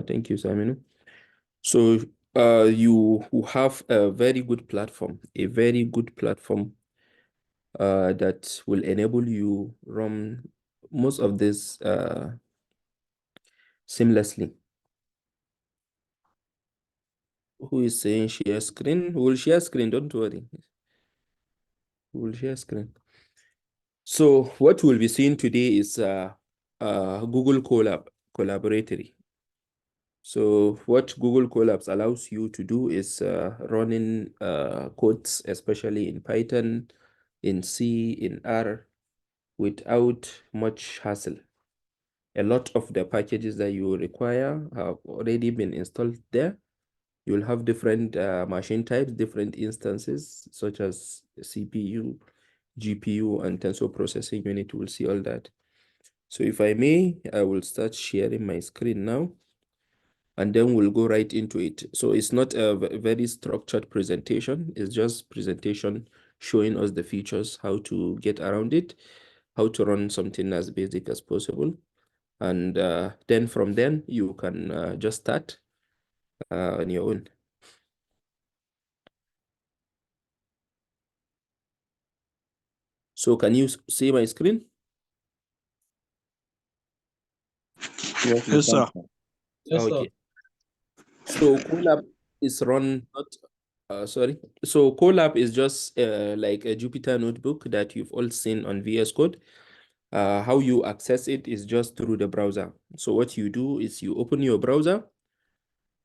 Thank you, Simon. So you have a very good platform, that will enable you run most of this seamlessly. Who is saying share screen? We will share screen, don't worry. We will share screen. So what we'll be seeing today is Google Collaboratory. So what Google Colabs allows you to do is running codes, especially in Python, in C, in R, without much hassle. A lot of the packages that you require have already been installed there. You'll have different machine types, different instances, such as CPU, GPU, and tensor processing unit. We'll see all that. So if I may, I will start sharing my screen now, and then we'll go right into it. So it's not a very structured presentation. It's just presentation showing us the features, how to get around it, how to run something as basic as possible. And then from then, you can just start on your own. So can you see my screen? Yes, Yes, sir. Yes, sir. Okay. So Colab is run not sorry. So Colab is just like a Jupyter notebook that you've all seen on VS Code. How you access it is just through the browser. So what you do is you open your browser.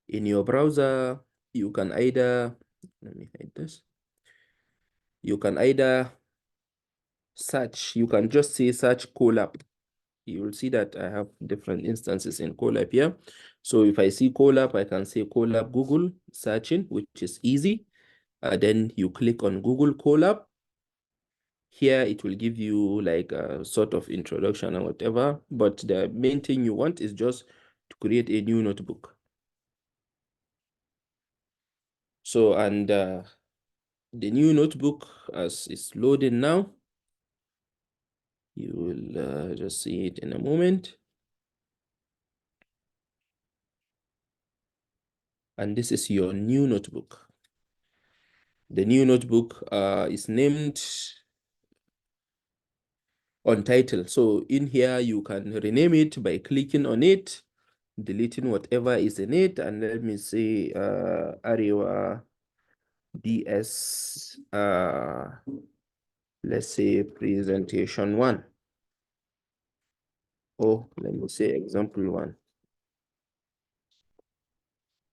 In your browser, you can either, let me hide this. You can either search, you can just say search Colab. You will see that I have different instances in Colab here. So if I see Colab, I can say Colab Google searching, which is easy. Then you click on Google Colab. Here it will give you like a sort of introduction or whatever, but the main thing you want is just to create a new notebook. So, and the new notebook, as it's loading now, you will just see it in a moment. And this is your new notebook. The new notebook is named on title. So in here, you can rename it by clicking on it, deleting whatever is in it. And let me say Ariwa DS, let's say presentation 1. Or let me say example 1.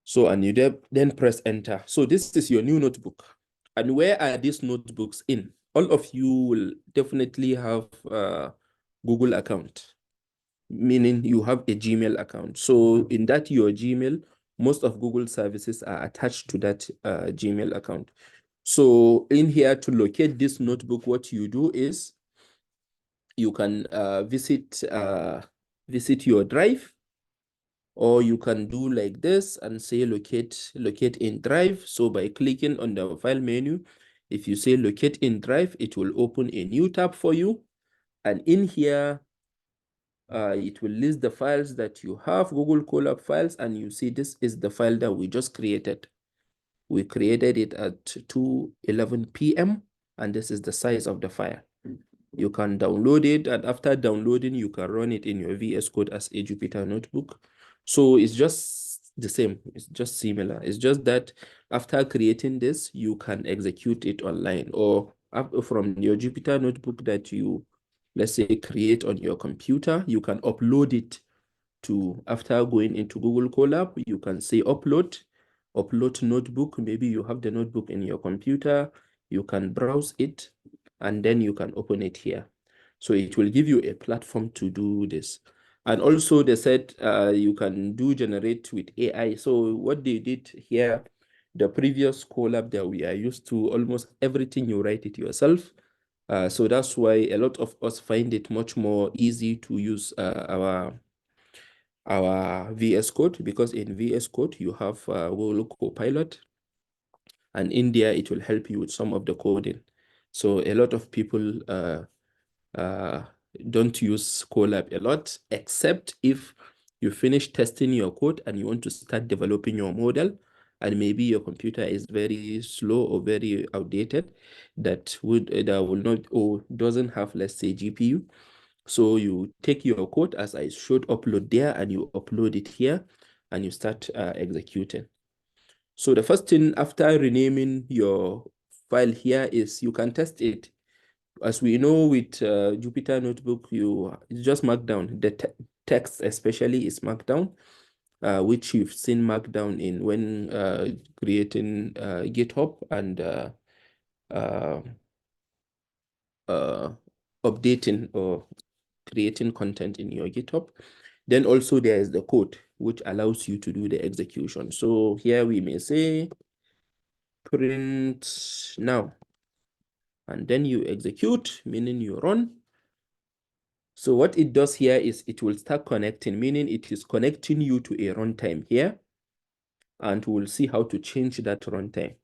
So, and you then press enter. So this is your new notebook. And where are these notebooks in? All of you will definitely have a Google account, meaning you have a Gmail account. So in that your Gmail, most of Google services are attached to that Gmail account. So in here to locate this notebook, what you do is you can visit your drive, or you can do like this and say locate in drive. So by clicking on the file menu, if you say locate in drive, it will open a new tab for you. And in here, it will list the files that you have, Google Colab files, and you see this is the file that we just created. We created it at 2:11 p.m. and this is the size of the file. You can download it, and after downloading, you can run it in your VS Code as a Jupyter notebook. So it's just the same. It's just similar. It's just that after creating this, you can execute it online, or from your Jupyter notebook that you, let's say, create on your computer, you can upload it to, after going into Google Colab, you can say upload notebook. Maybe you have the notebook in your computer, you can browse it, and then you can open it here. So it will give you a platform to do this. And also they said you can do generate with AI. So what they did here, the previous Colab that we are used to, almost everything you write it yourself. So that's why a lot of us find it much more easy to use our VS Code, because in VS Code you have Google Copilot, and in there it will help you with some of the coding. So a lot of people don't use Colab a lot, except if you finish testing your code and you want to start developing your model, and maybe your computer is very slow or very outdated, that will not or doesn't have, let's say, GPU. So you take your code as I showed, upload there, and you upload it here, and you start executing. So the first thing after renaming your file here is you can test it. As we know with Jupyter Notebook, it's just Markdown. The text especially is Markdown, which you've seen Markdown in when creating GitHub and updating or creating content in your GitHub. Then also there is the code, which allows you to do the execution. So here we may say print now, and then you execute, meaning you run. So what it does here is it will start connecting, meaning it is connecting you to a runtime here, and we'll see how to change that runtime.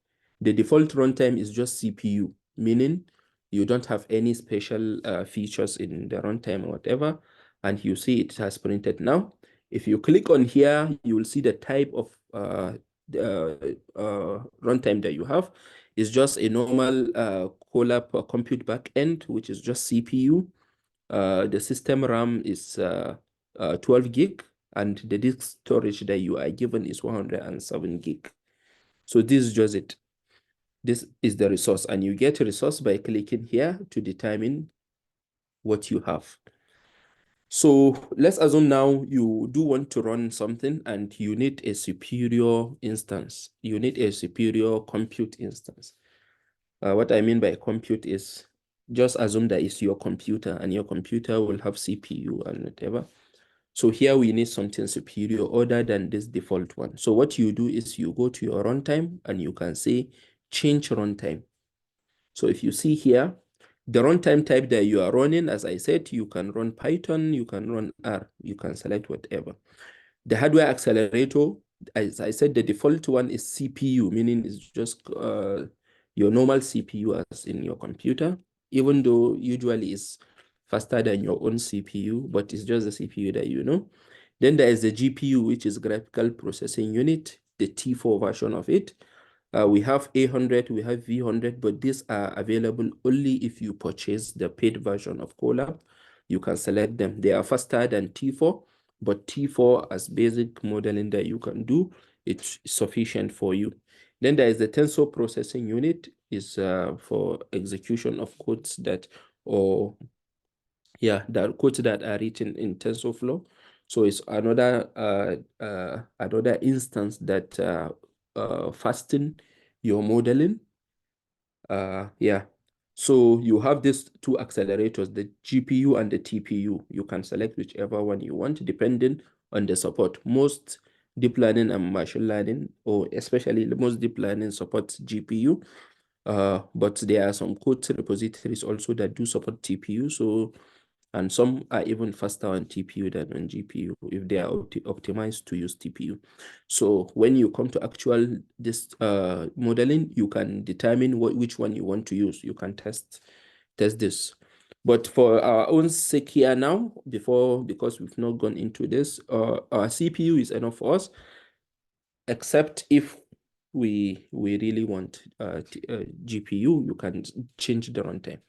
The default runtime is just CPU, meaning you don't have any special features in the runtime or whatever, and you see it has printed now. If you click on here, you will see the type of runtime that you have. It's just a normal Colab compute backend, which is just CPU. The system RAM is 12 gig, and the disk storage that you are given is 107 gig. So this is just it. This is the resource, and you get a resource by clicking here to determine what you have. So let's assume now you do want to run something and you need a superior instance. You need a superior compute instance. What I mean by compute is just assume that it's your computer, and your computer will have CPU and whatever. So here we need something superior other than this default one. So what you do is you go to your runtime and you can say change runtime. So if you see here, the runtime type that you are running, as I said, you can run Python, you can run R, you can select whatever. The hardware accelerator, as I said, the default one is CPU, meaning it's just your normal CPU as in your computer, even though usually it's faster than your own CPU, but it's just the CPU that you know. Then there is the GPU, which is graphical processing unit, the T4 version of it. We have A100, we have V100, but these are available only if you purchase the paid version of Colab. You can select them. They are faster than T4, but T4 as basic modeling that you can do, it's sufficient for you. Then there is the tensor processing unit, is for execution of codes that, or yeah, the codes that are written in TensorFlow. So it's another instance that fasten your modeling. Yeah. So you have these two accelerators, the GPU and the TPU. You can select whichever one you want, depending on the support. Most deep learning and machine learning, or especially most deep learning, supports GPU. But there are some code repositories also that do support TPU. So, and some are even faster on TPU than on GPU if they are optimized to use TPU. So when you come to actual this modeling, you can determine which one you want to use. You can test this. But for our own sake here now, because we've not gone into this, our CPU is enough for us, except if we really want GPU, you can change the runtime.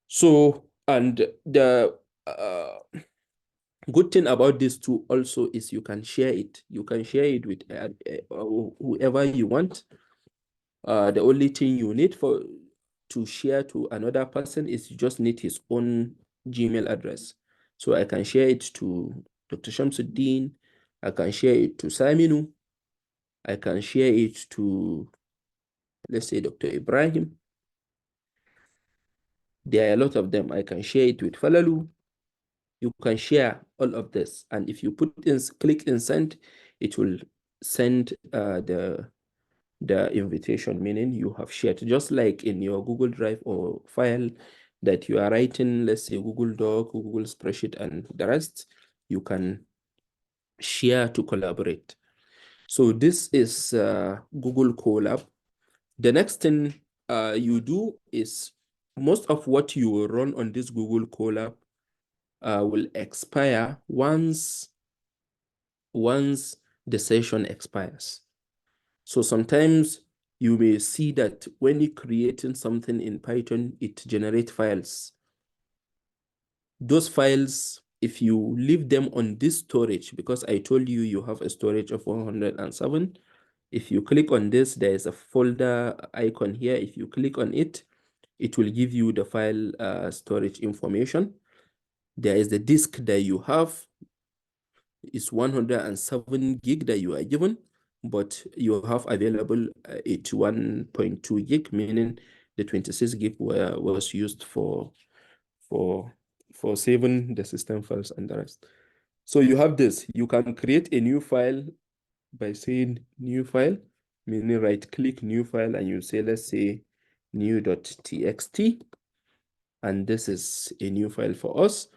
So, and the good thing about this tool also is you can share it. You can share it with whoever you want. The only thing you need to share to another person is you just need his own Gmail address. So I can share it to Dr. Shamsuddin. I can share it to Saminu. I can share it to, let's say, Dr. Ibrahim. There are a lot of them. I can share it with Falalu. You can share all of this. And if you click in send, it will send the invitation, meaning you have shared, just like in your Google Drive or file that you are writing, let's say Google Doc, Google Spreadsheet, and the rest, you can share to collaborate. So this is Google Colab. The next thing you do is most of what you will run on this Google Colab will expire once once the session expires. So sometimes you may see that when you're creating something in Python, it generates files. Those files, if you leave them on this storage, because I told you you have a storage of 107, if you click on this, there is a folder icon here. If you click on it, it will give you the file storage information. There is the disk that you have. It's 107 gig that you are given, but you have available 81.2 gig, meaning the 26 gig was used for saving the system files and the rest. So you have this. You can create a new file by saying new file, meaning right click new file, and you say, let's say new.txt, and this is a new file for us.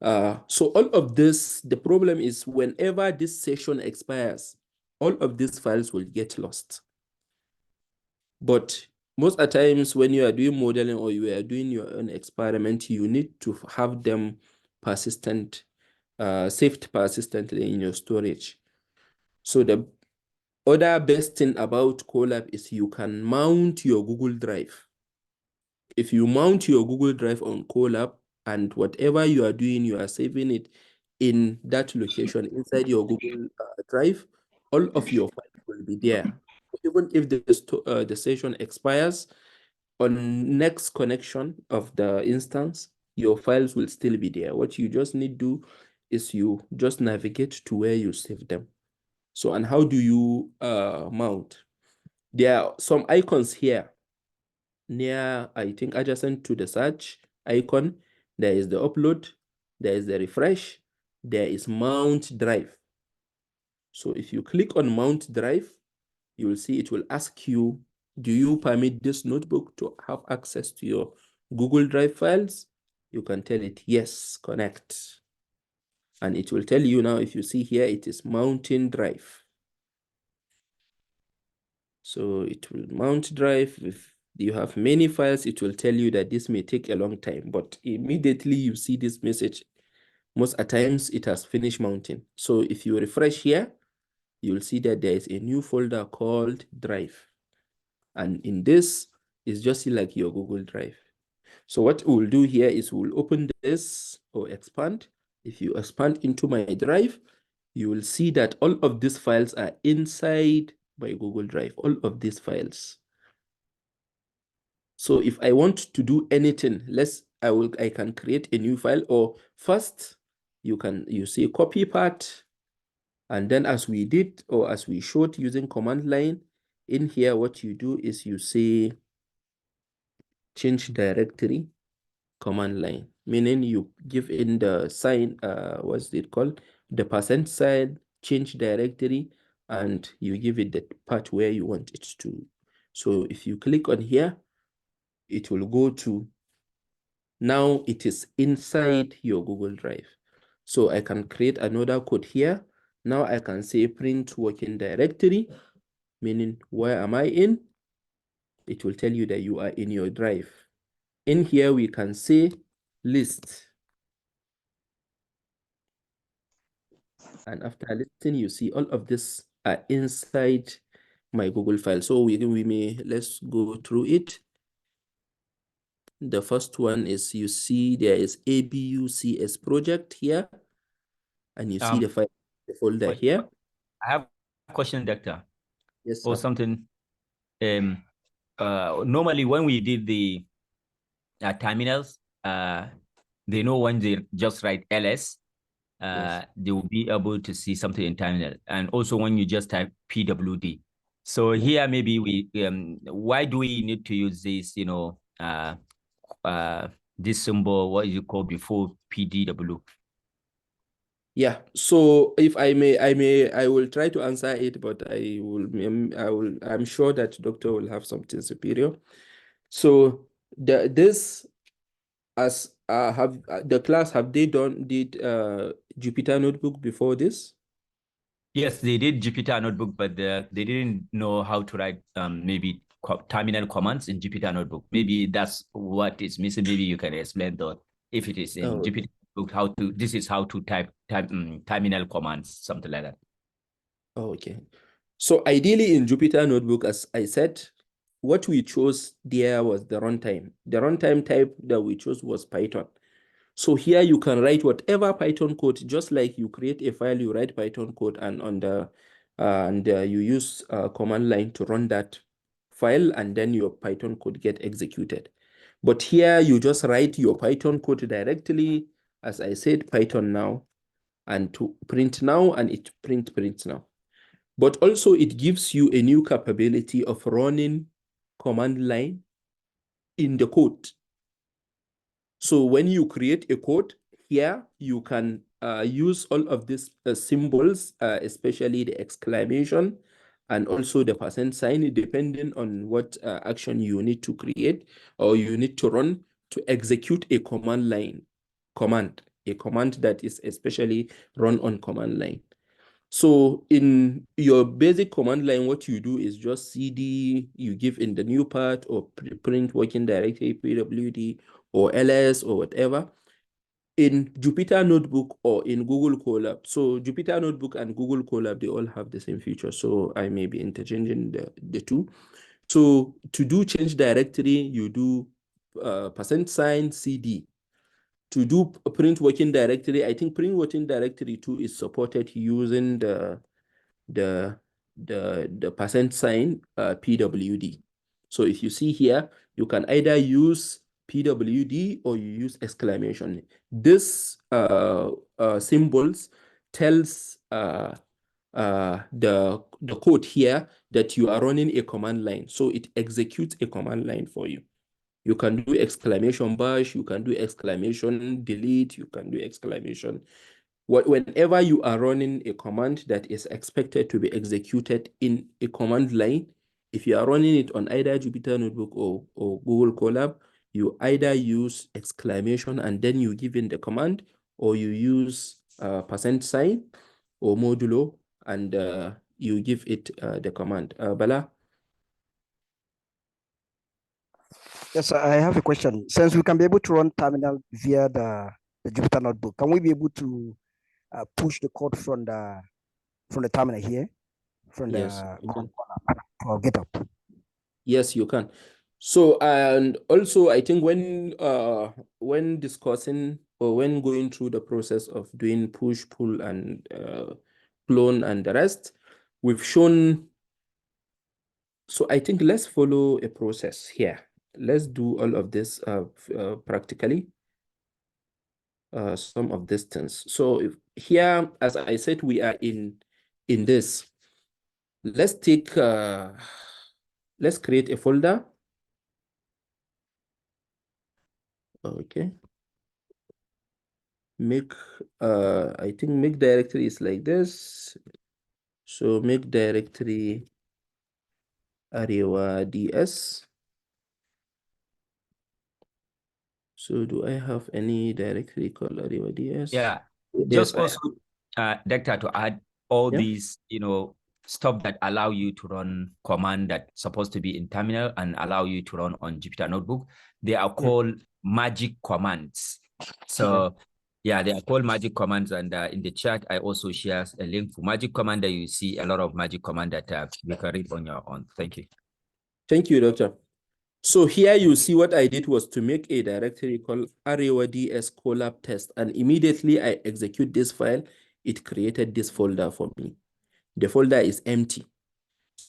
So all of this, the problem is whenever this session expires, all of these files will get lost. But most of the times when you are doing modeling or you are doing your own experiment, you need to have them persistent, saved persistently in your storage. So the other best thing about Colab is you can mount your Google Drive. If you mount your Google Drive on Colab, and whatever you are doing, you are saving it in that location inside your Google Drive, all of your files will be there. Even if the session expires, on next connection of the instance, your files will still be there. What you just need to do is you just navigate to where you save them. So, and how do you mount? There are some icons here near, I think, adjacent to the search icon. There is the upload, there is the refresh, there is mount drive. So if you click on mount drive, you will see it will ask you, do you permit this notebook to have access to your Google Drive files? You can tell it, yes, connect. And it will tell you now, if you see here, it is mounting drive. So it will mount drive. If you have many files, it will tell you that this may take a long time, but immediately you see this message, most at times it has finished mounting. So if you refresh here, you'll see that there is a new folder called drive. And in this is just like your Google Drive. So what we'll do here is we'll open this or expand. If you expand into my drive, you will see that all of these files are inside my Google Drive, all of these files. So if I want to do anything, I can create a new file, or first you say copy path, and then as we did, or as we showed using command line, in here what you do is you say change directory command line, meaning you give in the sign, what's it called? The % sign, change directory, and you give it the part where you want it to. So if you click on here, it will go to, now it is inside your Google Drive. So I can create another code here. Now I can say print working directory, meaning where am I in? It will tell you that you are in your drive. In here, we can say list. And after listing, you see all of this are inside my Google file. So let's go through it. The first one is, you see there is ABUCS project here, and you see the file, the folder here. I have a question, Doctor. Yes, or sir. something. Normally when we did the terminals, they know when they just write ls, Yes. they will be able to see something in terminal. And also when you just type pwd. So here maybe we why do we need to use this, this symbol, what is it called, before pdw? Yeah. So if I will try to answer it, but I'm sure that doctor will have something superior. So this, as have the class, have they did Jupyter Notebook before this? Yes, they did Jupyter Notebook, but they didn't know how to write maybe terminal commands in Jupyter Notebook. Maybe that's what is missing. Maybe you can explain that if it is in Jupyter Notebook, this is how to type terminal commands, something like that. Oh, okay. So ideally in Jupyter Notebook, as I said, what we chose there was the runtime. The runtime type that we chose was Python. So here you can write whatever Python code, just like you create a file, you write Python code, and on the you use command line to run that file, and then your Python code get executed. But here you just write your Python code directly, as I said, Python now, and to print now, and it print now. But also it gives you a new capability of running command line in the code. So when you create a code here, you can use all of these symbols, especially the exclamation and also the %, depending on what action you need to create or you need to run to execute a command line a command that is especially run on command line. So in your basic command line, what you do is just cd, you give in the new path, or print working directory, pwd, or ls, or whatever. In Jupyter Notebook or in Google Colab. So Jupyter Notebook and Google Colab, they all have the same feature. So I may be interchanging the two. So to do change directory, you do %cd. To do print working directory, I think print working directory too is supported using the %, pwd. So if you see here, you can either use pwd or you use exclamation. This symbols tells the code here that you are running a command line. So it executes a command line for you. You can do exclamation bash, you can do exclamation delete, you can do exclamation. Whenever you are running a command that is expected to be executed in a command line, if you are running it on either Jupyter Notebook or Google Colab, you either use exclamation and then you give in the command, or you use %, or modulo, and you give it the command. Bala? Yes, I have a question. Since we can be able to run terminal via the Jupyter Notebook, can we be able to push the code from the terminal here, from Yes, the you can. or GitHub? Yes, you can. So, and also I think when discussing or when going through the process of doing push, pull, and clone and the rest, we've shown. So I think let's follow a process here. Let's do all of this practically, some of these things. So here, as I said, we are in this. Let's take, let's create a folder. Okay. Make, I think make directory is like this. So make directory Arewa DS. So do I have any directory called Arewa DS? Yeah. Yes, Just also, Doctor, to add all Yeah. these, stuff that allow you to run command that's supposed to be in terminal and allow you to run on Jupyter Notebook. They are called magic commands. So yeah, they are called magic commands. And in the chat, I also share a link for magic command that you see a lot of magic command that you can read on your own. Thank you. Thank you, Doctor. So here you see what I did was to make a directory called Arewa DS Colab test, and immediately I execute this file, it created this folder for me. The folder is empty.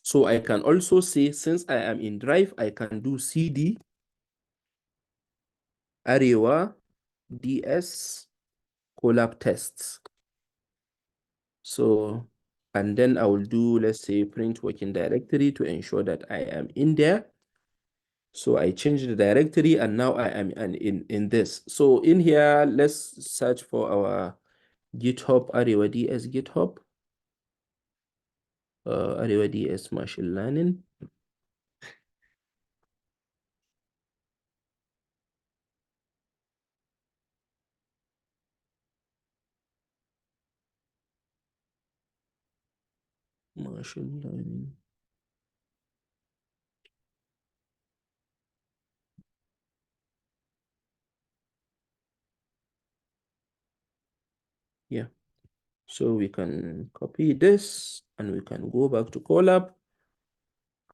So I can also say, since I am in Drive, I can do cd Arewa DS Colab tests. So, and then I will do, let's say, print working directory to ensure that I am in there. So I changed the directory and now I am in this. So in here, let's search for our GitHub, Arewa DS GitHub, Arewa DS machine learning. Machine learning. Yeah. So we can copy this and we can go back to Colab,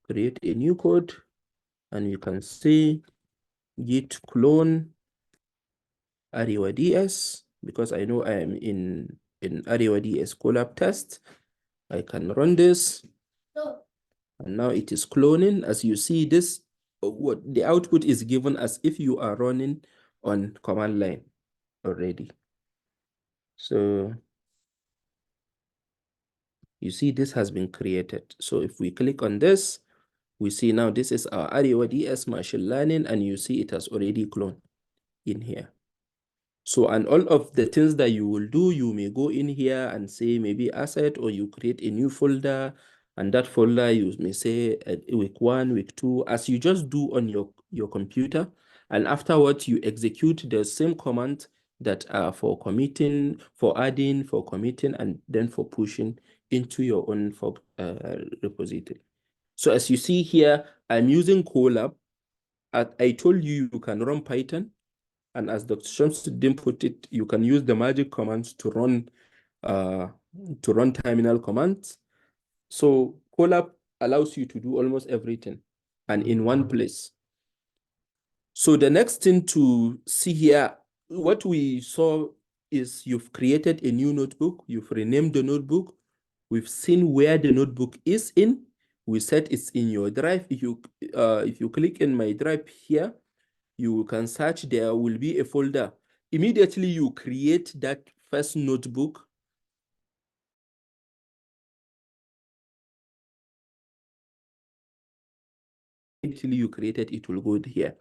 create a new code, and you can say git clone Ariwa DS, because I know I am in Ariwa DS Colab test. I can run this. And now it is cloning. As you see, this what the output is given as if you are running on command line already. So you see this has been created. So if we click on this, we see now this is our Ariwa DS machine learning, and you see it has already cloned in here. So, and all of the things that you will do, you may go in here and say maybe asset, or you create a new folder, and that folder you may say week 1, week 2, as you just do on your computer. And afterwards, you execute the same command that are for committing, for adding, for committing, and then for pushing into your own repository. So as you see here, I'm using Colab. I told you you can run Python. And as Dr. Shamsuddin put it, you can use the magic commands to run terminal commands. So Colab allows you to do almost everything and in one place. So the next thing to see here, what we saw is you've created a new notebook, you've renamed the notebook, we've seen where the notebook is in. We said it's in your drive. If you click in my drive here, you can search, there will be a folder. Immediately you create that first notebook. Until you create it will go here.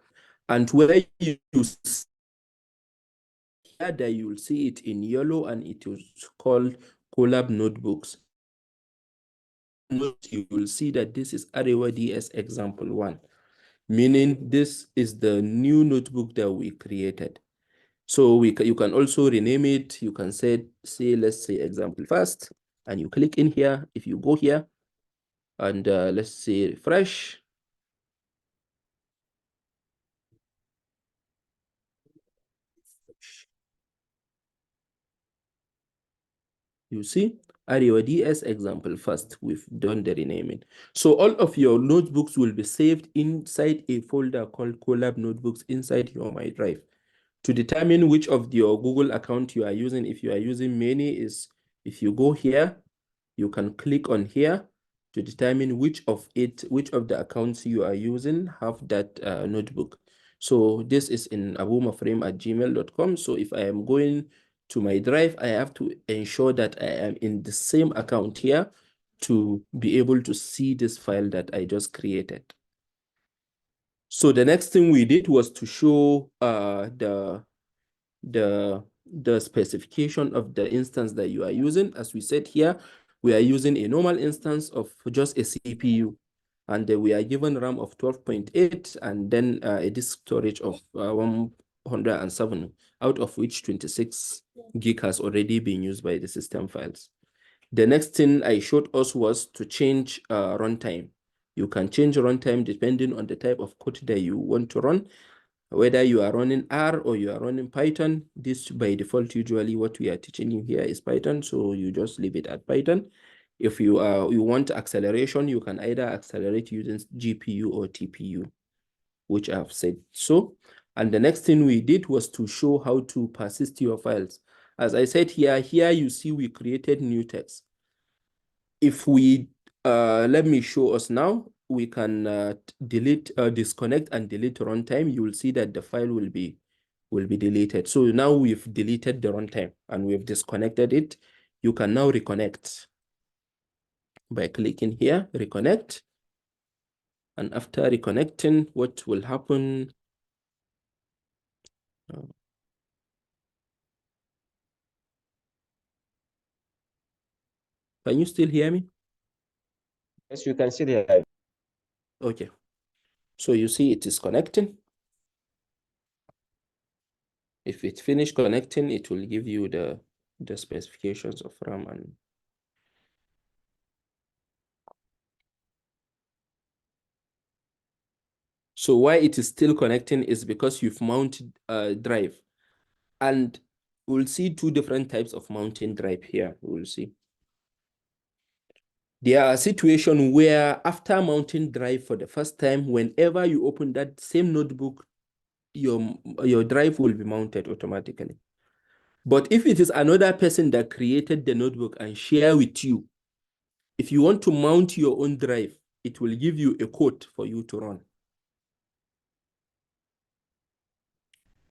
And where you see here, that you will see it in yellow, and it is called Colab Notebooks. You will see that this is Ariwa DS example 1, meaning this is the new notebook that we created. So you can also rename it. You can say let's say example first, and you click in here. If you go here and let's say refresh, you see Ariwa DS example first. We've done the renaming. So all of your notebooks will be saved inside a folder called Colab Notebooks inside your My Drive. To determine which of your Google account you are using, if you are using many, is if you go here, you can click on here to determine which of the accounts you are using have that notebook. So this is in abumaframe@gmail.com. So if I am going to my drive, I have to ensure that I am in the same account here to be able to see this file that I just created. So the next thing we did was to show the specification of the instance that you are using. As we said here, we are using a normal instance of just a CPU, and we are given RAM of 12.8 and then a disk storage of 107, out of which 26 gig has already been used by the system files. The next thing I showed us was to change runtime. You can change runtime depending on the type of code that you want to run. Whether you are running R or you are running Python, this by default, usually what we are teaching you here is Python. So you just leave it at Python. If you want acceleration, you can either accelerate using GPU or TPU, which I have said so. And the next thing we did was to show how to persist your files. As I said here you see we created new text. If we, let me show us now, we can disconnect and delete runtime. You will see that the file will be deleted. So now we've deleted the runtime and we've disconnected it. You can now reconnect by clicking here, reconnect. And after reconnecting, what will happen? Can you still hear me? Yes, you can see the. Okay. So you see it is connecting. If it finished connecting, it will give you the specifications of RAM and so why it is still connecting is because you've mounted a drive. And we'll see two different types of mounting drive here. We'll see. There are situations where after mounting drive for the first time, whenever you open that same notebook, your drive will be mounted automatically. But if it is another person that created the notebook and share with you, if you want to mount your own drive, it will give you a code for you to run.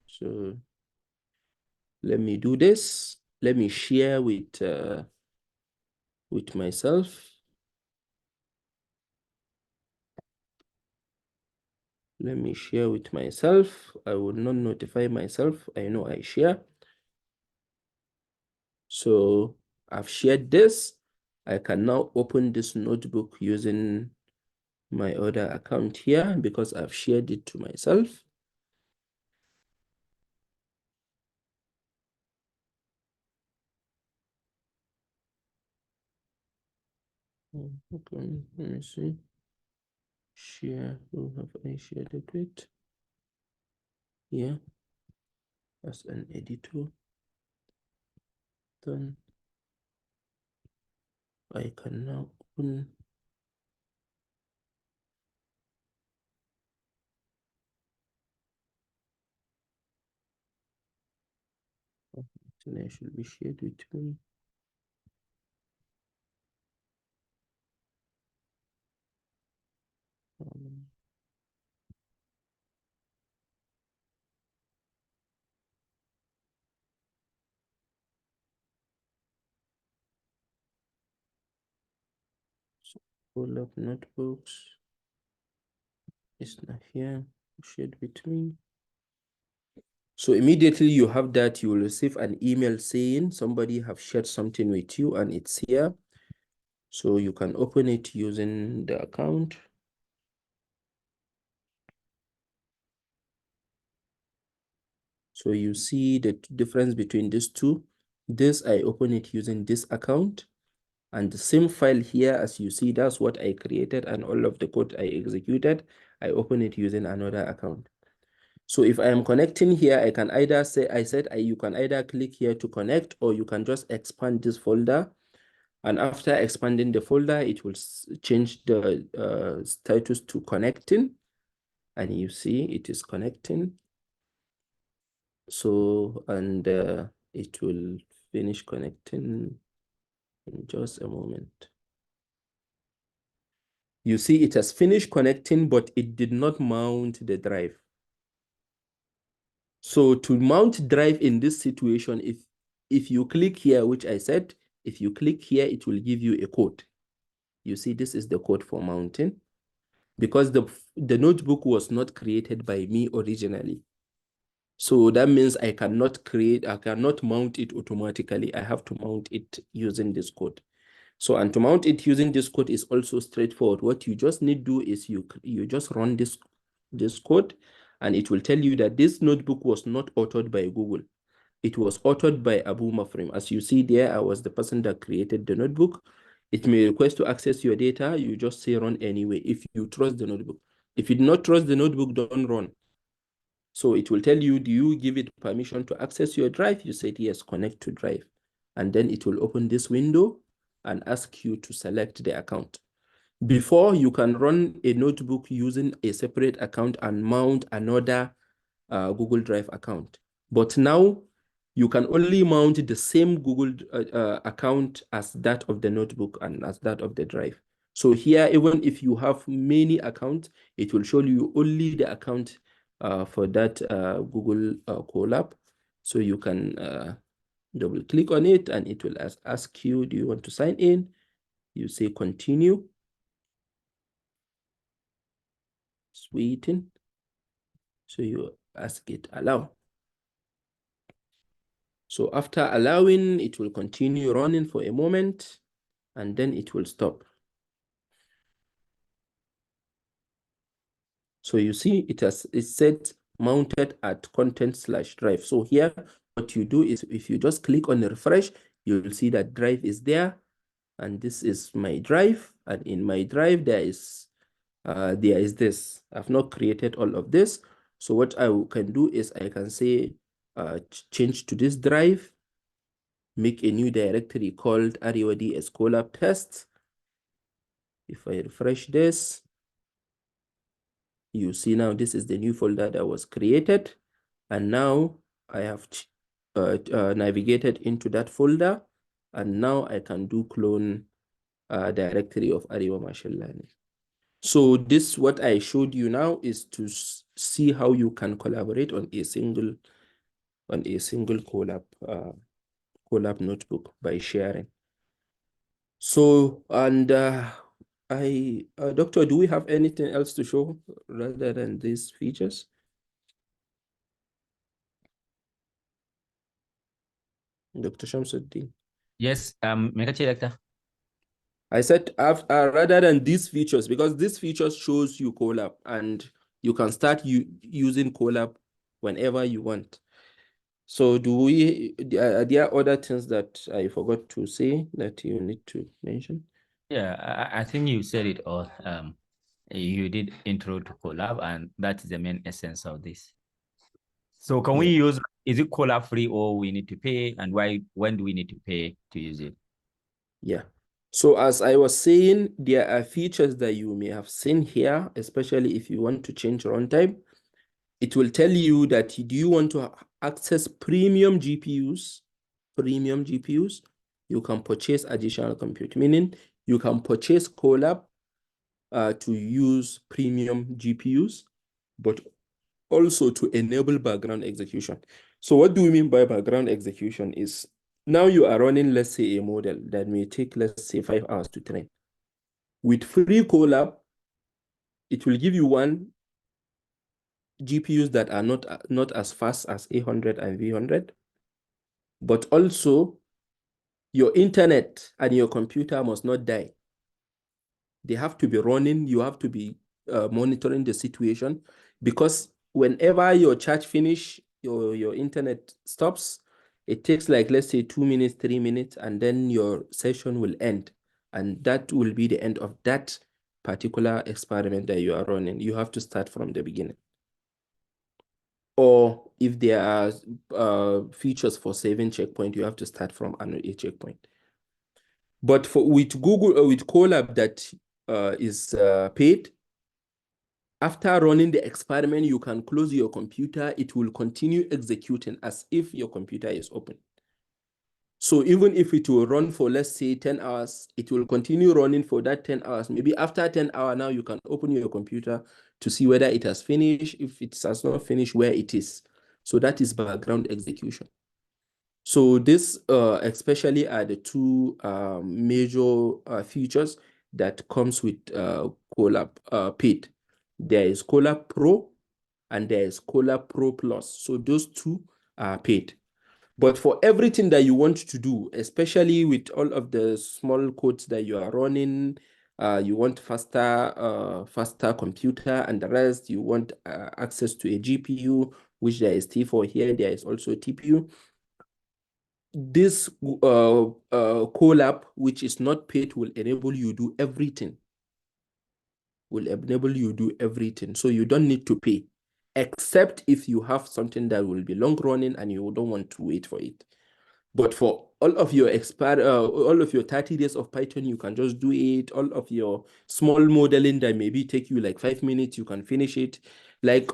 So let me do this. Let me share with myself. Let me share with myself. I will not notify myself. I know I share. So I've shared this. I can now open this notebook using my other account here because I've shared it to myself. Okay, let me see. Share, who have I shared it with? Yeah, as an editor. Then I can now open. I should be shared with me. So Colab notebooks is not here. Shared with me. So immediately you have that, you will receive an email saying somebody have shared something with you and it's here. So you can open it using the account. So you see the difference between these two. This, I open it using this account. And the same file here, as you see, that's what I created and all of the code I executed. I open it using another account. So if I am connecting here, I can either say, you can either click here to connect, or you can just expand this folder. And after expanding the folder, it will change the status to connecting. And you see it is connecting. So, and it will finish connecting in just a moment. You see it has finished connecting, but it did not mount the drive. So to mount drive in this situation, if you click here, which I said, if you click here, it will give you a code. You see, this is the code for mounting, because the notebook was not created by me originally. So that means I cannot mount it automatically. I have to mount it using this code. So, and to mount it using this code is also straightforward. What you just need to do is you just run this code, and it will tell you that this notebook was not authored by Google. It was authored by Abdulmumin. As you see there, I was the person that created the notebook. It may request to access your data. You just say run anyway if you trust the notebook. If you do not trust the notebook, don't run. So it will tell you, do you give it permission to access your drive? You said yes, connect to drive. And then it will open this window and ask you to select the account. Before, you can run a notebook using a separate account and mount another Google Drive account. But now you can only mount the same Google account as that of the notebook and as that of the drive. So here, even if you have many accounts, it will show you only the account for that Google Colab. So you can double click on it and it will ask you, do you want to sign in? You say continue. It's waiting. So you ask it allow. So after allowing, it will continue running for a moment and then it will stop. So you see it's set mounted at content/drive. So here, what you do is if you just click on the refresh, you'll see that drive is there. And this is my drive. And in my drive, there is this. I've not created all of this. So what I can do is I can say change to this drive, make a new directory called ArewaDS Colab test. If I refresh this, you see now this is the new folder that was created. And now I have navigated into that folder. And now I can do clone directory of Arewa Machine Learning. So this, what I showed you now, is to see how you can collaborate on a single Colab notebook by sharing. So, and Doctor, do we have anything else to show rather than these features? Dr. Shamsuddin. Yes, Doctor. I said rather than these features, because these features shows you Colab and you can start using Colab whenever you want. So are there other things that I forgot to say that you need to mention? Yeah, I think you said it all. You did intro to Colab, and that is the main essence of this. So can we use, is it Colab free or we need to pay, and when do we need to pay to use it? Yeah. So as I was saying, there are features that you may have seen here, especially if you want to change runtime. It will tell you that, do you want to access premium GPUs? Premium GPUs, you can purchase additional compute, meaning you can purchase Colab to use premium GPUs, but also to enable background execution. So what do we mean by background execution is, now you are running, let's say, a model that may take, let's say, 5 hours to train. With free Colab, it will give you one GPUs that are not as fast as A100 and V100, but also your internet and your computer must not die. They have to be running. You have to be monitoring the situation, because whenever your charge finish, your internet stops, it takes like, let's say, 2 minutes, 3 minutes, and then your session will end. And that will be the end of that particular experiment that you are running. You have to start from the beginning. Or if there are features for saving checkpoint, you have to start from a checkpoint. But with Google, with Colab that is paid, after running the experiment, you can close your computer. It will continue executing as if your computer is open. So even if it will run for, let's say, 10 hours, it will continue running for that 10 hours. Maybe after 10 hours, now you can open your computer to see whether it has finished. If it has not finished, where it is. So that is background execution. So this especially are the two major features that comes with Colab paid. There is Colab Pro and there is Colab Pro Plus. So those two are paid. But for everything that you want to do, especially with all of the small codes that you are running, you want faster computer and the rest, you want access to a GPU, which there is T4 here, there is also TPU. This Colab, which is not paid, will enable you do everything. So you don't need to pay, except if you have something that will be long running and you don't want to wait for it. But for all of your 30 days of Python, you can just do it. All of your small modeling that maybe take you like 5 minutes, you can finish it. Like,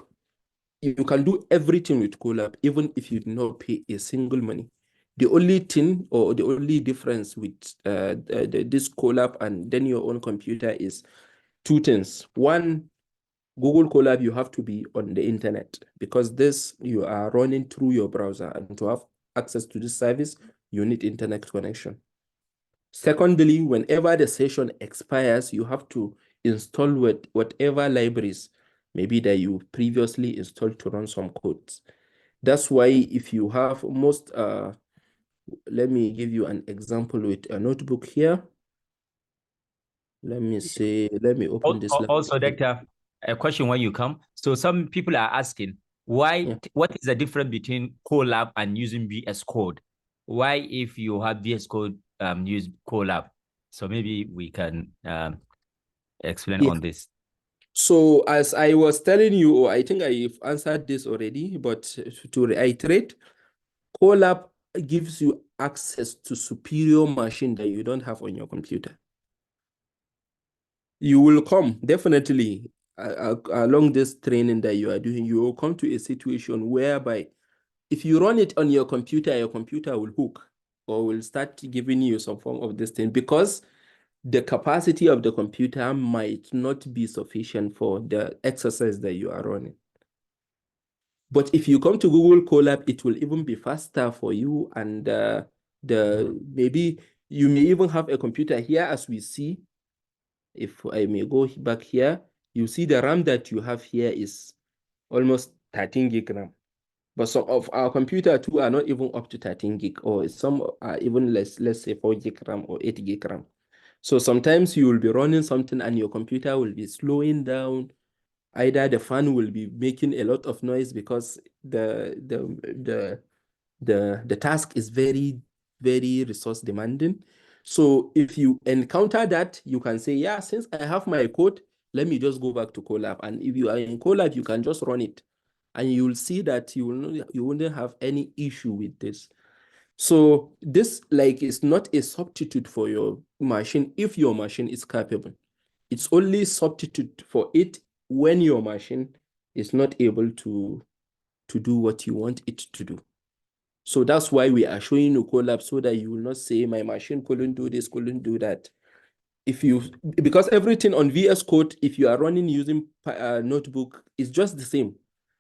you can do everything with Colab, even if you do not pay a single money. The only thing, or the only difference with this Colab and then your own computer is two things. One, Google Colab, you have to be on the internet, because this, you are running through your browser, and to have access to this service, you need internet connection. Secondly, whenever the session expires, you have to install whatever libraries maybe that you previously installed to run some codes. That's why if you have most, let me give you an example with a notebook here. Let me open this. Also, Doctor, a question when you come. So some people are asking, what is the difference between Colab and using VS Code? Why, if you have VS Code, use Colab? So maybe we can explain on this. So as I was telling you, or I think I've answered this already, but to reiterate, Colab gives you access to superior machine that you don't have on your computer. You will come, definitely, along this training that you are doing, you will come to a situation whereby if you run it on your computer will hook or will start giving you some form of this thing because the capacity of the computer might not be sufficient for the exercise that you are running. But if you come to Google Colab, it will even be faster for you, and maybe you may even have a computer here as we see. If I may go back here, you see the RAM that you have here is almost 13 gig RAM. But some of our computer too are not even up to 13 gig, or some are even less, let's say 4 gig RAM or 8 gig RAM. So sometimes you will be running something and your computer will be slowing down. Either the fan will be making a lot of noise because the task is very, very resource demanding. So if you encounter that, you can say, yeah, since I have my code, let me just go back to Colab. And if you are in Colab, you can just run it. And you will see that you wouldn't have any issue with this. So this is not a substitute for your machine if your machine is capable. It's only substitute for it when your machine is not able to do what you want it to do. So that's why we are showing you Colab so that you will not say my machine couldn't do this, couldn't do that. Because everything on VS Code, if you are running using notebook, is just the same.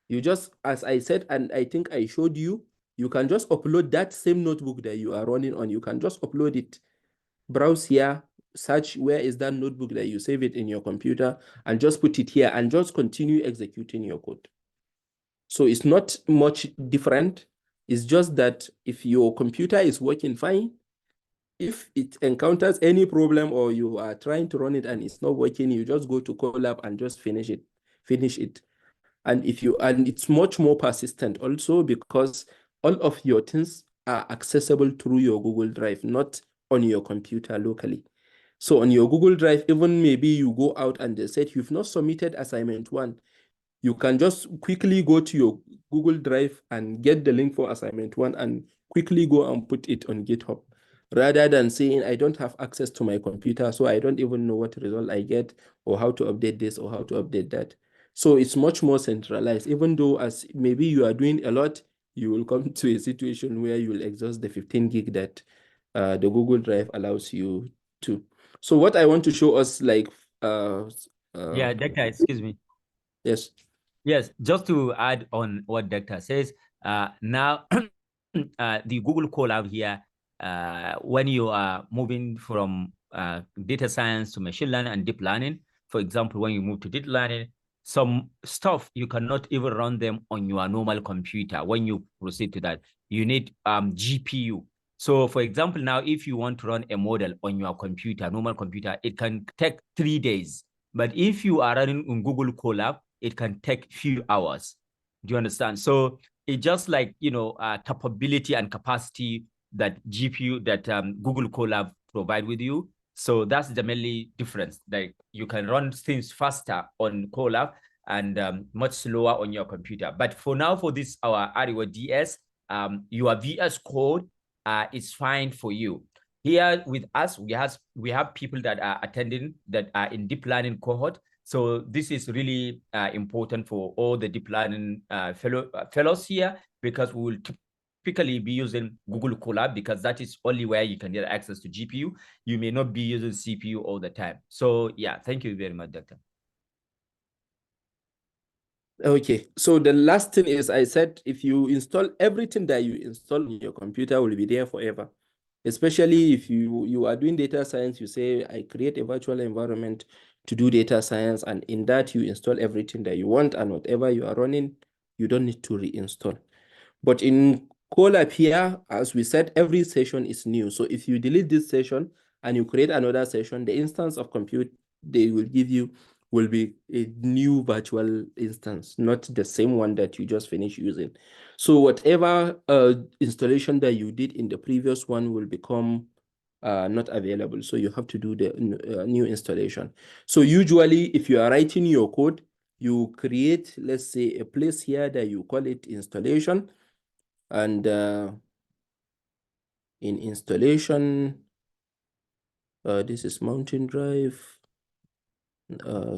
You just, as I said, and I think I showed you, you can just upload that same notebook that you are running on. You can just upload it, browse here, search where is that notebook that you save it in your computer, and just put it here and just continue executing your code. So it's not much different. It's just that if your computer is working fine, if it encounters any problem or you are trying to run it and it's not working, you just go to Colab and just finish it. And it's much more persistent also because all of your things are accessible through your Google Drive, not on your computer locally. So on your Google Drive, even maybe you go out and they said you've not submitted assignment 1, you can just quickly go to your Google Drive and get the link for assignment 1 and quickly go and put it on GitHub, rather than saying, I don't have access to my computer, so I don't even know what result I get or how to update this or how to update that. So it's much more centralized, even though as maybe you are doing a lot, you will come to a situation where you will exhaust the 15 gig that the Google Drive allows you to. So what I want to show us yeah, Doctor, excuse me. Yes. Yes, just to add on what Doctor says, now the Google Colab here, when you are moving from data science to machine learning and deep learning, for example, when you move to deep learning, some stuff you cannot even run them on your normal computer. When you proceed to that, you need GPU. So for example, now if you want to run a model on your computer, normal computer, it can take 3 days. But if you are running on Google Colab, it can take few hours. Do you understand? So it's just like, capability and capacity that GPU, that Google Colab provide with you. So that's the mainly difference. Like you can run things faster on Colab and much slower on your computer. But for now, for this, our Ariwa DS, your VS Code is fine for you. Here with us, we have people that are attending that are in deep learning cohort. So this is really important for all the deep learning fellows here, because we will typically be using Google Colab because that is only where you can get access to GPU. You may not be using CPU all the time. So yeah, thank you very much, Doctor. Okay, so the last thing is, I said if you install everything that you install in your computer will be there forever. Especially if you are doing data science, you say, I create a virtual environment to do data science, and in that you install everything that you want, and whatever you are running, you don't need to reinstall. But in Colab here, as we said, every session is new. So if you delete this session and you create another session, the instance of compute they will give you will be a new virtual instance, not the same one that you just finished using. So whatever installation that you did in the previous one will become not available. So you have to do the new installation. So usually if you are writing your code, you create, let's say, a place here that you call it installation. And in installation, this is mountain drive,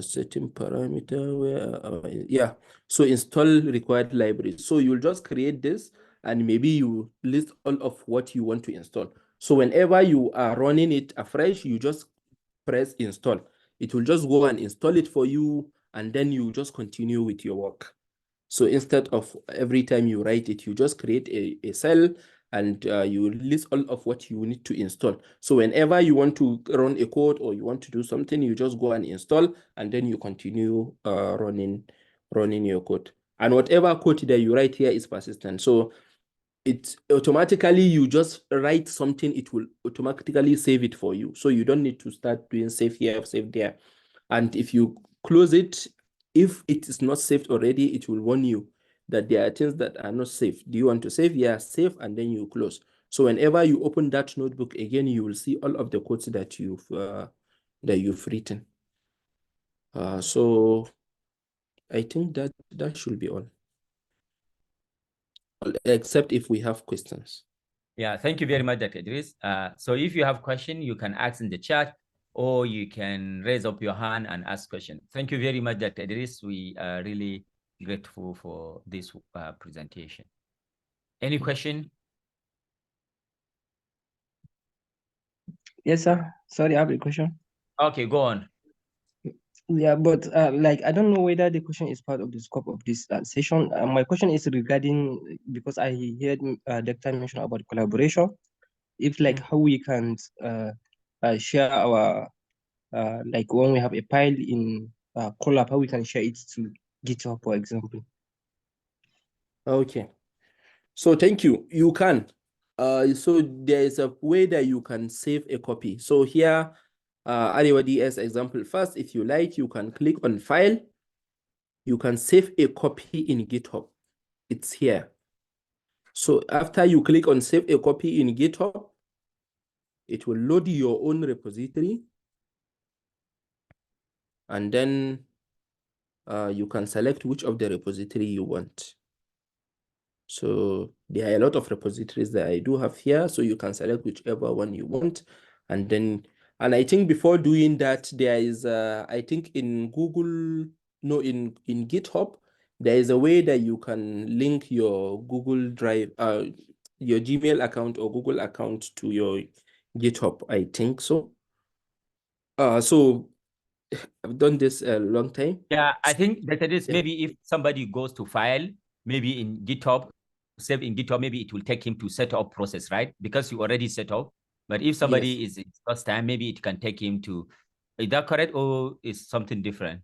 setting parameter, where, yeah. So install required libraries. So you'll just create this and maybe you list all of what you want to install. So whenever you are running it afresh, you just press install. It will just go and install it for you, and then you just continue with your work. So instead of every time you write it, you just create a cell and you list all of what you need to install. So whenever you want to run a code or you want to do something, you just go and install, and then you continue running your code. And whatever code that you write here is persistent. So it automatically, you just write something, it will automatically save it for you. So you don't need to start doing save here, save there. And if you close it, if it is not saved already, it will warn you that there are things that are not safe. Do you want to save? Yeah, save, and then you close. So whenever you open that notebook again, you will see all of the codes that you've written. So I think that should be all, except if we have questions. Yeah, thank you very much, Dr. Idris. So if you have question, you can ask in the chat, or you can raise up your hand and ask question. Thank you very much, Dr. Idris. We are really grateful for this presentation. Any question? Yes, sir. Sorry, I have a question. Okay, go on. Yeah, but like I don't know whether the question is part of the scope of this session. My question is regarding, because I heard Dr. mention about collaboration. If like how we can share our like when we have a file in Colab, how we can share it to GitHub, for example. Okay. So thank you. You can. So there is a way that you can save a copy. So here, as example first, if you like, you can click on file. You can save a copy in GitHub. It's here. So after you click on save a copy in GitHub, it will load your own repository. And then you can select which of the repository you want. So there are a lot of repositories that I do have here. So you can select whichever one you want. And I think before doing that, there is, I think in in GitHub, there is a way that you can link your Google Drive, your Gmail account or Google account to your GitHub. I think so. So I've done this a long time. Yeah, I think that it is maybe if somebody goes to file, maybe in GitHub, save in GitHub, maybe it will take him to set up process, right? Because you already set up. But if somebody is first time, maybe it can take him to, is that correct, or is something different?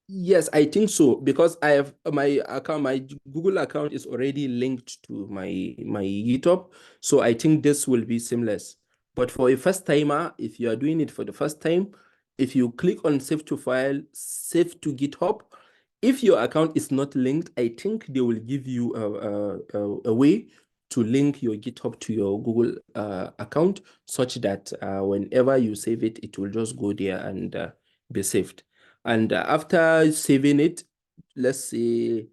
Yes, I think so, because I have my account, my Google account is already linked to my GitHub. So I think this will be seamless. But for a first timer, if you are doing it for the first time, if you click on save to file, save to GitHub, if your account is not linked, I think they will give you a way to link your GitHub to your Google account, such that whenever you save it, it will just go there and be saved. And after saving it, let's say,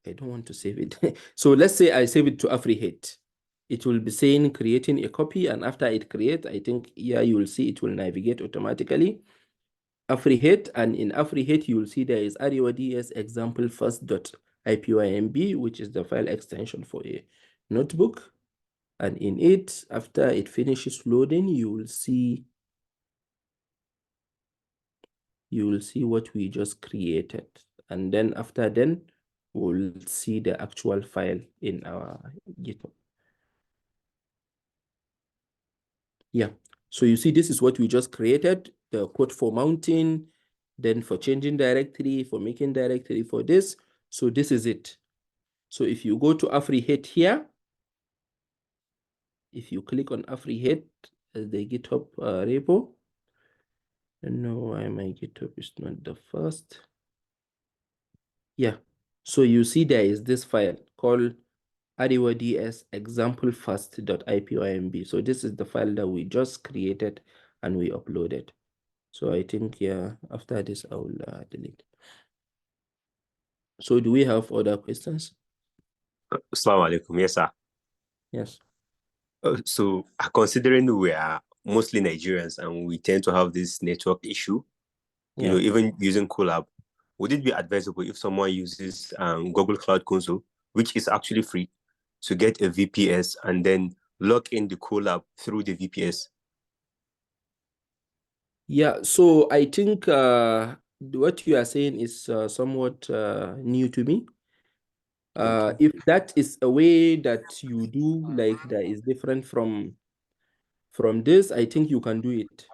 I don't want to save it. So let's say I save it to AfriHate. It will be saying creating a copy, and after it creates, I think here you will see it will navigate automatically. AfriHate, and in AfriHate, you will see there is REODS example first.ipymb, which is the file extension for a notebook. And in it, after it finishes loading, you will see what we just created. And then after then, we'll see the actual file in our GitHub. Yeah, so you see, this is what we just created, the code for mounting, then for changing directory, for making directory for this. So this is it. So if you go to AfriHate here, if you click on AfriHate, the GitHub repo, no, why my GitHub is not the first. Yeah, so you see there is this file called Ariwa DS example first.ipymb. So this is the file that we just created and we uploaded. So I think, yeah, after this, I will delete. So do we have other questions? Assalamu alaikum. Yes, sir. Yes. So considering we are mostly Nigerians and we tend to have this network issue, you know, even using Colab, would it be advisable if someone uses Google Cloud Console, which is actually free, to get a VPS and then log in the Colab through the VPS? Yeah, so I think what you are saying is somewhat new to me. If that is a way that you do, like that is different from this, I think you can do it.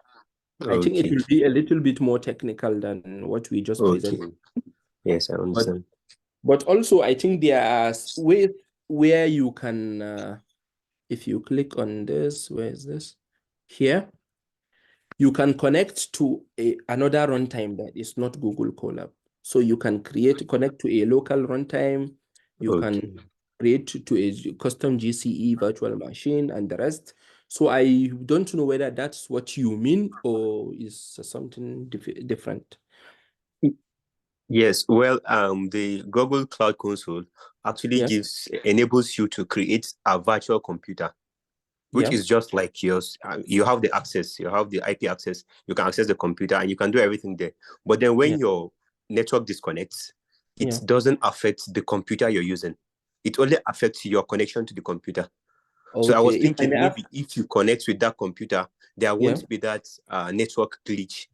I think it will be a little bit more technical than what we just presented. Yes, I understand. But also, I think there are ways where you can, if you click on this, where is this? Here, you can connect to another runtime that is not Google Colab. So you can connect to a local runtime. You can create to a custom GCE virtual machine and the rest. So I don't know whether that's what you mean or is something different. Yes, well, the Google Cloud Console actually enables you to create a virtual computer, which is just like yours. You have the access, you have the IP access, you can access the computer and you can do everything there. But then when your network disconnects, it doesn't affect the computer you're using. It only affects your connection to the computer. So I was thinking maybe if you connect with that computer, there won't be that network glitch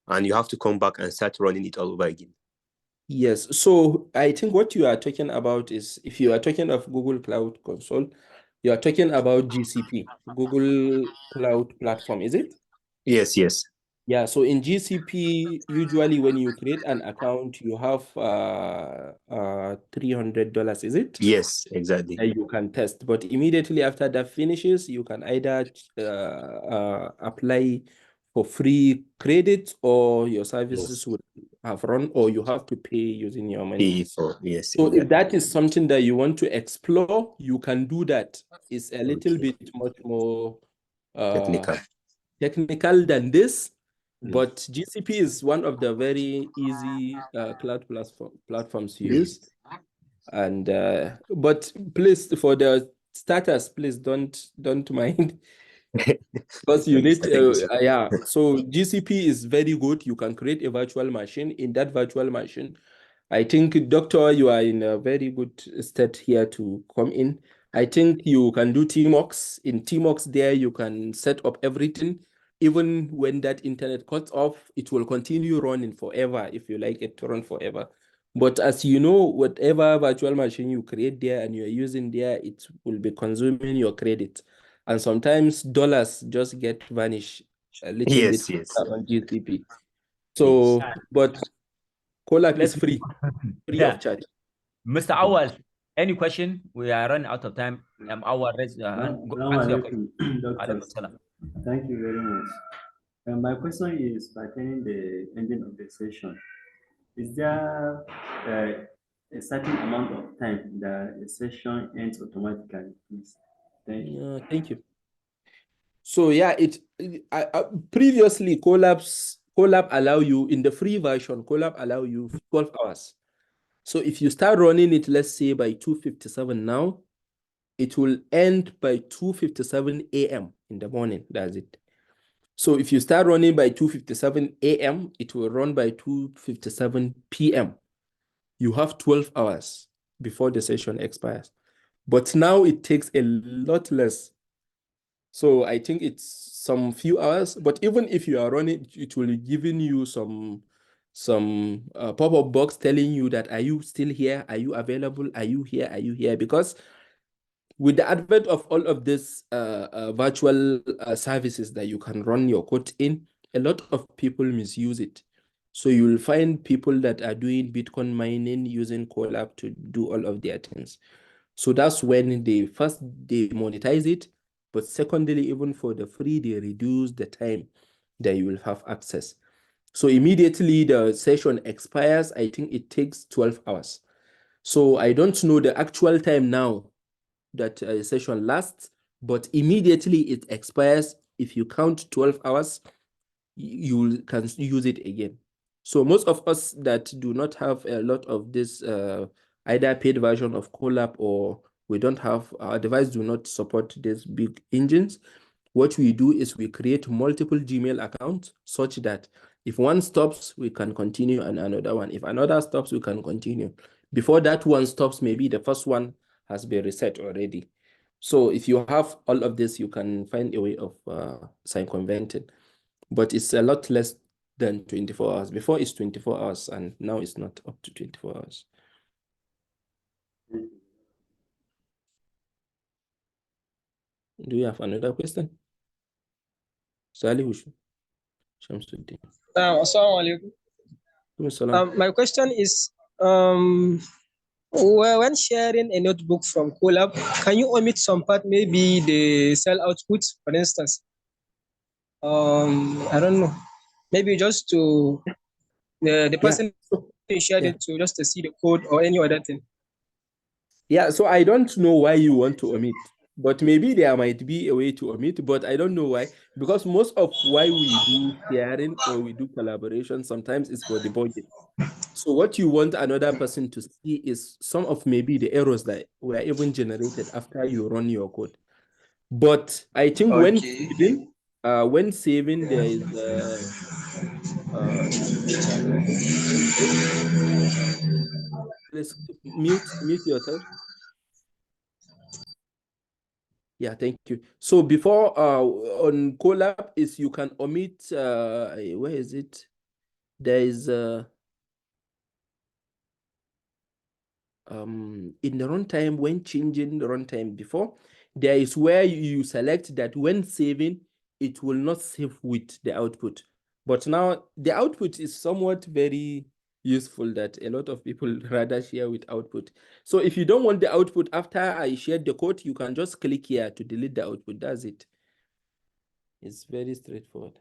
and you have to come back and start running it all over again. Yes, so I think what you are talking about is, if you are talking of Google Cloud Console, you are talking about GCP, Google Cloud Platform, is it? Yes, yes. Yeah, so in GCP, usually when you create an account, you have $300, is it? Yes, exactly. That you can test, but immediately after that finishes, you can either apply for free credit or your services would have run, or you have to pay using your money. So if that is something that you want to explore, you can do that. It's a little bit much more technical than this, but GCP is one of the very easy cloud platforms to use. And but please, for the starters, please don't mind. Because you need so GCP is very good. You can create a virtual machine. In that virtual machine, I think, Doctor, you are in a very good state here to come in. I think you can do TMOX. In TMOX there, you can set up everything. Even when that internet cuts off, it will continue running forever if you like it to run forever. But as you know, whatever virtual machine you create there and you're using there, it will be consuming your credit. And sometimes dollars just get vanished a little bit on GCP. So, but Colab is free of charge. Mr. Awal, any question? We are running out of time. Awal, raise your hand. Answer your question. Thank you very much. My question is pertaining the ending of the session. Is there a certain amount of time that the session ends automatically, please? Thank you. Thank you. So yeah, previously Colab allow you, in the free version, Colab allow you 12 hours. So if you start running it, let's say by 2:57 now, it will end by 2:57 a.m. in the morning. That's it. So if you start running by 2:57 a.m., it will run by 2:57 p.m. You have 12 hours before the session expires. But now it takes a lot less. So I think it's some few hours, but even if you are running, it will be giving you some pop-up box telling you that, are you still here? Are you available? Are you here? Are you here? Because with the advent of all of this virtual services that you can run your code in, a lot of people misuse it. So you will find people that are doing Bitcoin mining using Colab to do all of their things. So that's when they monetize it. But secondly, even for the free, they reduce the time that you will have access. So immediately the session expires, I think it takes 12 hours. So I don't know the actual time now that session lasts, but immediately it expires. If you count 12 hours, you can use it again. So most of us that do not have a lot of this either paid version of Colab, or we don't have, our device do not support these big engines, what we do is we create multiple Gmail accounts such that if one stops, we can continue, and another one. If another stops, we can continue. Before that one stops, maybe the first one has been reset already. So if you have all of this, you can find a way of circumventing. But it's a lot less than 24 hours. Before it's 24 hours, and now it's not up to 24 hours. Do you have another question? Salihu Shamsuddin. Assalamu alaikum. My question is, when sharing a notebook from Colab, can you omit some part, maybe the cell output, for instance? I don't know, maybe just to the person who shared it to just to see the code or any other thing. Yeah, so I don't know why you want to omit, but maybe there might be a way to omit, but I don't know why, because most of why we do sharing or we do collaboration sometimes is for debugging. So what you want another person to see is some of maybe the errors that were even generated after you run your code. But I think when saving, there is let's mute yourself. Yeah, thank you. So before on Colab is you can omit where is it? There is in the runtime, when changing the runtime before, there is where you select that when saving, it will not save with the output. But now the output is somewhat very useful that a lot of people rather share with output. So if you don't want the output after I shared the code, you can just click here to delete the output. That's it. It's very straightforward.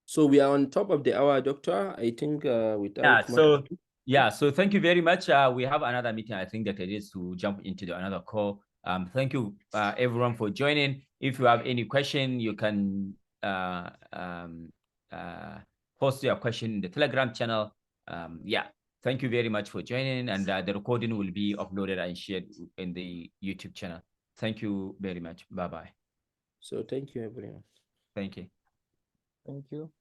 So we are on top of the hour, Doctor. I think without so thank you very much. We have another meeting. I think that it is to jump into another call. Thank you everyone for joining. If you have any question, you can post your question in the Telegram channel. Thank you very much for joining, and the recording will be uploaded and shared in the YouTube channel. Thank you very much. Bye-bye. So thank you, everyone. Thank you. Thank you.